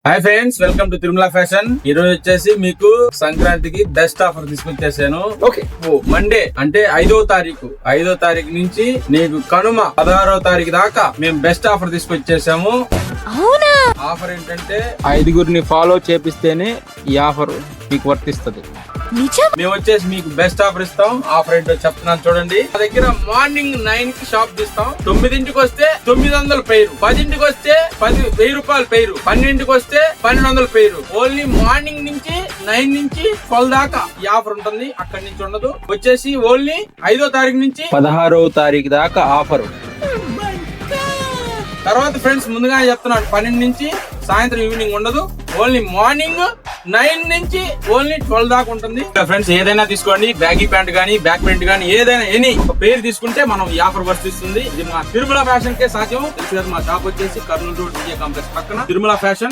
Hi friends, welcome to Tirumala fashion. ఈ రోజు వచ్చేసి మీకు సంక్రాంతికి బెస్ట్ ఆఫర్ తీసుకొచ్చేసాను. ఓకే, మండే అంటే 5వ తారీఖు నుంచి నీకు కనుమ 16వ తారీఖు దాకా మేము బెస్ట్ ఆఫర్ తీసుకొచ్చేసాము. అవునా? ఆఫర్ ఏంటంటే 5గురిని ఫాలో చేపిస్తేనే ఈ ఆఫర్ మీకు వర్తిస్తుంది. నిజం? మేము వచ్చేసి మీకు బెస్ట్ ఆఫర్ ఇస్తాం. ఆఫర్ ఏంటో చెప్తున్నాను చూడండి. మా దగ్గర మార్నింగ్ 9 కి షాప్ తీస్తాం. 9ంటికి వస్తే 900 పెయిర్, 10ంటికి వస్తే 1000 రూపాయలు పెయిర్, 12ంటికి వస్తే 1200 పెయిర్. ఓన్లీ మార్నింగ్ నుంచి 9 నుంచి 12 దాకా ఈ ఆఫర్ ఉంటుంది. అక్కడి నుంచి ఉండదు. వచ్చేసి ఓన్లీ 5వ తారీఖు నుంచి 16వ తారీఖు దాకా ఆఫర్. తర్వాత ఫ్రెండ్స్ ముందుగానే చెప్తున్నాను, 12 నుంచి సాయంత్రం ఈవినింగ్ ఉండదు. ఓన్లీ మార్నింగ్ 9 నుంచి ఓన్లీ 12 దాకా ఉంటుంది. ఫ్రెండ్స్ ఏదైనా తీసుకోండి, బ్యాగీ ప్యాంట్ గానీ బ్యాక్ ప్యాంట్ గానీ ఏదైనా ఎనీ ఒక పేరు తీసుకుంటే మనం ఈ ఆఫర్ వర్తిస్తుంది. ఇది మా తిరుమల ఫ్యాషన్ కే సాధ్యం. తెలుసు కదా, మా షాప్ వచ్చేసి కర్నూలు రోడ్ కాంప్లెక్స్ పక్కన తిరుమల ఫ్యాషన్.